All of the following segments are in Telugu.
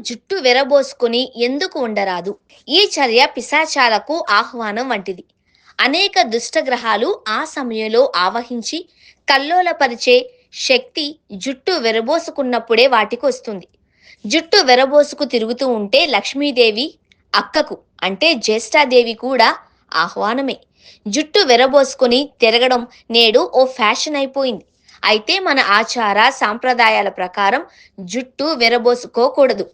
జుట్టు విరబోసుకుని ఎందుకు ఉండరాదు? ఈ చర్య పిశాచాలకు ఆహ్వానం వంటిది. అనేక దుష్టగ్రహాలు ఆ సమయంలో ఆవహించి కల్లోలపరిచే శక్తి జుట్టు విరబోసుకున్నప్పుడే వాటికొస్తుంది. జుట్టు విరబోసుకు తిరుగుతూ ఉంటే లక్ష్మీదేవి అక్కకు అంటే జ్యేష్ఠాదేవి కూడా ఆహ్వానమే. జుట్టు విరబోసుకుని తిరగడం నేడు ఓ ఫ్యాషన్ అయిపోయింది. అయితే మన ఆచార సాంప్రదాయాల ప్రకారం జుట్టు విరబోసుకోకూడదు.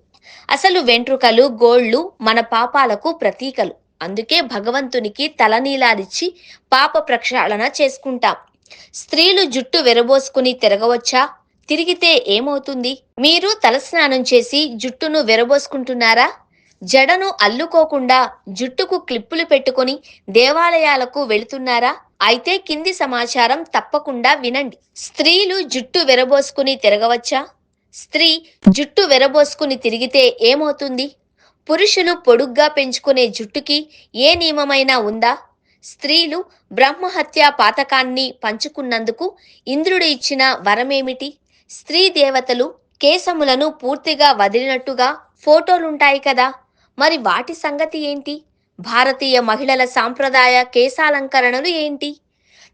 అసలు వెంట్రుకలు, గోళ్ళు మన పాపాలకు ప్రతీకలు. అందుకే భగవంతునికి తలనీలాలిచ్చి పాప ప్రక్షాళన చేసుకుంటాం. స్త్రీలు జుట్టు విరబోసుకుని తిరగవచ్చా? తిరిగితే ఏమవుతుంది? మీరు తలస్నానం చేసి జుట్టును విరబోసుకుంటున్నారా? జడను అల్లుకోకుండా జుట్టుకు క్లిప్పులు పెట్టుకొని దేవాలయాలకు వెళుతున్నారా? అయితే కింది సమాచారం తప్పకుండా వినండి. స్త్రీలు జుట్టు విరబోసుకుని తిరగవచ్చా? స్త్రీ జుట్టు విరబోసుకుని తిరిగితే ఏమవుతుంది? పురుషులు పొడుగ్గా పెంచుకునే జుట్టుకి ఏ నియమమైనా ఉందా? స్త్రీలు బ్రహ్మహత్య పాతకాన్ని పంచుకున్నందుకు ఇంద్రుడు ఇచ్చిన వరమేమిటి? స్త్రీ దేవతలు కేశములను పూర్తిగా వదిలినట్టుగా ఫోటోలుంటాయి కదా, మరి వాటి సంగతి ఏంటి? భారతీయ మహిళల సాంప్రదాయ కేశాలంకరణలు ఏంటి?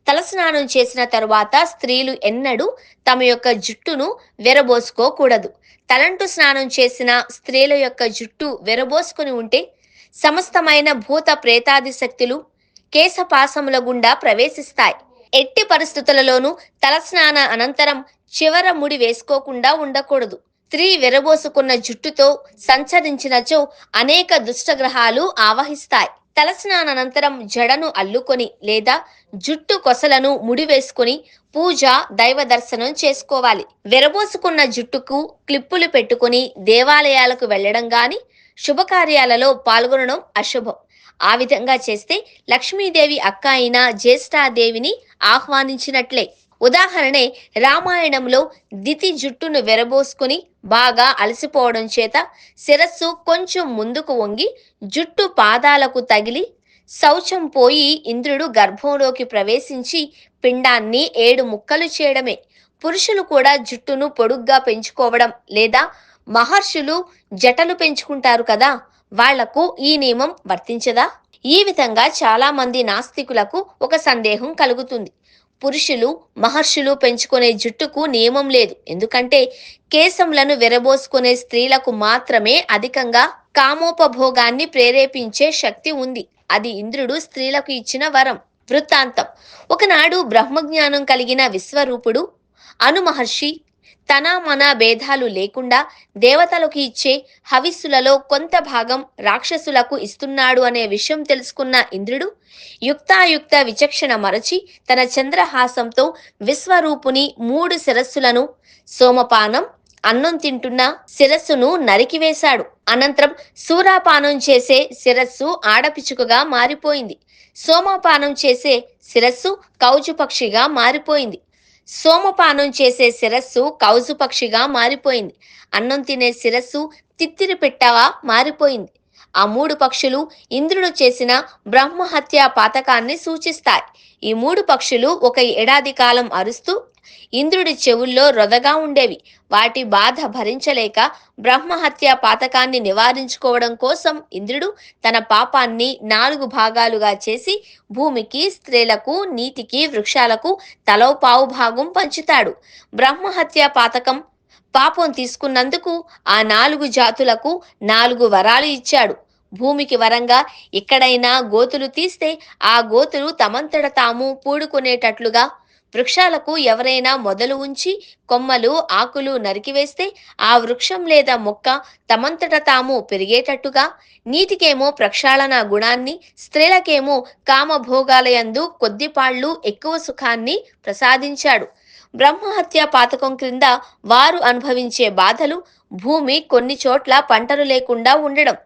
తలస్నానం చేసిన తరువాత స్త్రీలు ఎన్నడూ తమ యొక్క జుట్టును విరబోసుకోకూడదు. తలంటు స్నానం చేసిన స్త్రీల యొక్క జుట్టు విరబోసుకుని ఉంటే సమస్తమైన భూత ప్రేతాది శక్తులు కేశపాసముల గుండా ప్రవేశిస్తాయి. ఎట్టి పరిస్థితులలోనూ తలస్నాన అనంతరం చివర ముడి వేసుకోకుండా ఉండకూడదు. స్త్రీ విరబోసుకున్న జుట్టుతో సంచరించినచో అనేక దుష్టగ్రహాలు ఆవహిస్తాయి. తలస్నానానంతరం జడను అల్లుకొని లేదా జుట్టు కొసలను ముడివేసుకుని పూజ, దైవ దర్శనం చేసుకోవాలి. విరబోసుకున్న జుట్టుకు క్లిప్పులు పెట్టుకుని దేవాలయాలకు వెళ్లడం గాని, శుభకార్యాలలో పాల్గొనడం అశుభం. ఆ విధంగా చేస్తే లక్ష్మీదేవి అక్క అయిన జ్యేష్ఠాదేవిని ఆహ్వానించినట్లే. ఉదాహరణే రామాయణంలో దితి జుట్టును విరబోసుకుని బాగా అలసిపోవడం చేత శిరస్సు కొంచెం ముందుకు వంగి జుట్టు పాదాలకు తగిలి శౌచం పోయి ఇంద్రుడు గర్భంలోకి ప్రవేశించి పిండాన్ని 7 ముక్కలు చేయడమే. పురుషులు కూడా జుట్టును పొడుగ్గా పెంచుకోవడం లేదా మహర్షులు జటలు పెంచుకుంటారు కదా, వాళ్లకు ఈ నియమం వర్తించదా? ఈ విధంగా చాలా మంది నాస్తికులకు ఒక సందేహం కలుగుతుంది. పురుషులు, మహర్షులు పెంచుకునే జుట్టుకు నియమం లేదు. ఎందుకంటే కేశములను విరబోసుకునే స్త్రీలకు మాత్రమే అధికంగా కామోపభోగాన్ని ప్రేరేపించే శక్తి ఉంది. అది ఇంద్రుడు స్త్రీలకు ఇచ్చిన వరం. వృత్తాంతం: ఒకనాడు బ్రహ్మజ్ఞానం కలిగిన విశ్వరూపుడు అను మహర్షి తన మన భేదాలు లేకుండా దేవతలకు ఇచ్చే హవిస్సులలో కొంత భాగం రాక్షసులకు ఇస్తున్నాడు అనే విషయం తెలుసుకున్న ఇంద్రుడు యుక్తాయుక్త విచక్షణ మరచి తన చంద్రహాసంతో విశ్వరూపుని 3 శిరస్సులను, సోమపానం అన్నం తింటున్న శిరస్సును నరికివేశాడు. అనంతరం సూరాపానం చేసే శిరస్సు ఆడపిచుకగా మారిపోయింది. సోమపానం చేసే శిరస్సు కౌజుపక్షిగా మారిపోయింది. సోమపానం చేసే శిరస్సు కౌజుపక్షిగా మారిపోయింది. అన్నం తినే శిరస్సు తిత్తిరి పెట్టగా మారిపోయింది. ఆ 3 పక్షులు ఇంద్రుడు చేసిన బ్రహ్మహత్య పాతకాన్ని సూచిస్తాయి. ఈ 3 పక్షులు ఒక ఏడాది కాలం అరుస్తూ ఇంద్రుడి చెవుల్లో రొదగా ఉండేవి. వాటి బాధ భరించలేక బ్రహ్మహత్య పాతకాన్ని నివారించుకోవడం కోసం ఇంద్రుడు తన పాపాన్ని 4 భాగాలుగా చేసి భూమికి, స్త్రీలకు, నీటికి, వృక్షాలకు తలో పావు భాగం పంచుతాడు. బ్రహ్మహత్య పాతకం పాపం తీసుకున్నందుకు ఆ 4 జాతులకు 4 వరాలు ఇచ్చాడు. భూమికి వరంగా ఎక్కడైనా గోతులు తీస్తే ఆ గోతులు తమంతట తాము పూడుకునేటట్లుగా, వృక్షాలకు ఎవరైనా మొదలు ఉంచి కొమ్మలు, ఆకులు నరికివేస్తే ఆ వృక్షం లేదా మొక్క తమంతట తాము పెరిగేటట్టుగా, నీటికేమో ప్రక్షాళన గుణాన్ని, స్త్రీలకేమో కామభోగాలయందు కొద్దిపాళ్ళు ఎక్కువ సుఖాన్ని ప్రసాదించాడు. బ్రహ్మహత్య పాతకం క్రింద వారు అనుభవించే బాధలు భూమి కొన్ని చోట్ల పంటలు లేకుండా ఉండడం,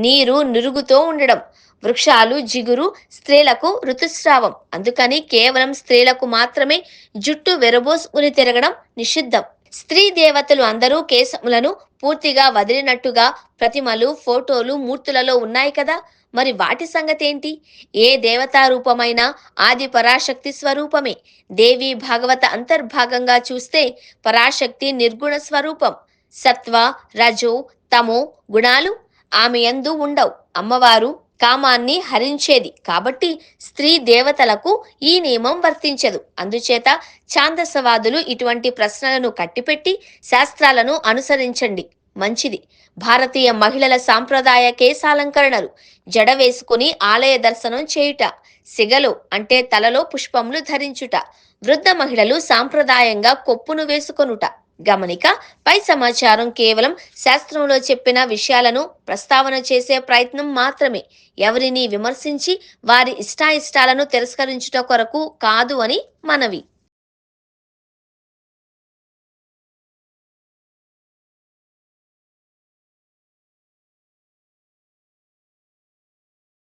నీరు నురుగుతో ఉండడం, వృక్షాలు జిగురు, స్త్రీలకు ఋతుస్రావం. అందుకని కేవలం స్త్రీలకు మాత్రమే జుట్టు విరబోసుకుని తిరగడం నిషిద్ధం. స్త్రీ దేవతలు అందరూ కేశములను పూర్తిగా వదిలినట్టుగా ప్రతిమలు, ఫోటోలు, మూర్తులలో ఉన్నాయి కదా, మరి వాటి సంగతేంటి? ఏ దేవతా రూపమైనా ఆది పరాశక్తి స్వరూపమే. దేవి భాగవత అంతర్భాగంగా చూస్తే పరాశక్తి నిర్గుణ స్వరూపం. సత్వ, రజో, తమో గుణాలు ఆమె యందు ఉండవు. అమ్మవారు కామాన్ని హరించేది కాబట్టి స్త్రీ దేవతలకు ఈ నియమం వర్తించదు. అందుచేత ఛాందసవాదులు ఇటువంటి ప్రశ్నలను కట్టిపెట్టి శాస్త్రాలను అనుసరించండి మంచిది. భారతీయ మహిళల సాంప్రదాయ కేశాలంకరణలు: జడ వేసుకుని ఆలయ దర్శనం చేయుట, సిగలో అంటే తలలో పుష్పములు ధరించుట, వృద్ధ మహిళలు సాంప్రదాయంగా కొప్పును వేసుకొనుట. గమనిక: పై సమాచారం కేవలం శాస్త్రంలో చెప్పిన విషయాలను ప్రస్తావన చేసే ప్రయత్నం మాత్రమే, ఎవరిని విమర్శించి వారి ఇష్టాయిష్టాలను తిరస్కరించుట కొరకు కాదు అని మనవి.